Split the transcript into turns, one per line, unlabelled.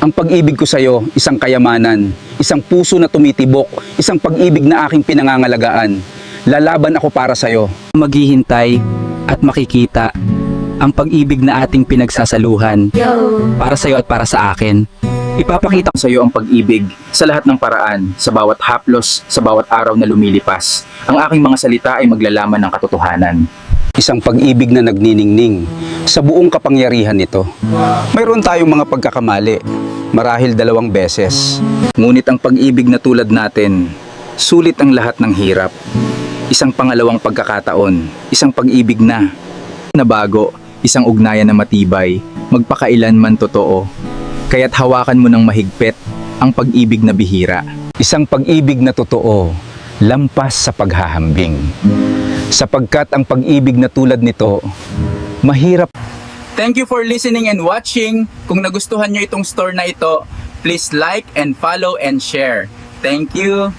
Ang pag-ibig ko sa'yo, isang kayamanan, isang puso na tumitibok, isang pag-ibig na aking pinangangalagaan. Lalaban ako para sa'yo.
Maghihintay at makikita ang pag-ibig na ating pinagsasaluhan para sa iyo at para sa akin. Ipapakita ko
Sa iyo ang pag-ibig sa lahat ng paraan, sa bawat haplos, sa bawat araw na lumilipas. Ang aking mga salita ay maglalaman ng katotohanan. Isang pag-ibig na nagniningning sa buong kapangyarihan nito. Mayroon tayong mga pagkakamali, marahil 2 beses. Ngunit ang pag-ibig na tulad natin, sulit ang lahat ng hirap. Isang pangalawang pagkakataon, isang pag-ibig na bago, isang ugnayan na matibay, magpakailanman totoo. Kaya't hawakan mo ng mahigpit ang pag-ibig na bihira. Isang pag-ibig na totoo, lampas sa paghahambing. Sapagkat ang pag-ibig na tulad nito, mahirap.
Thank you for listening and watching. Kung nagustuhan nyo itong store na ito, please like and follow and share. Thank you.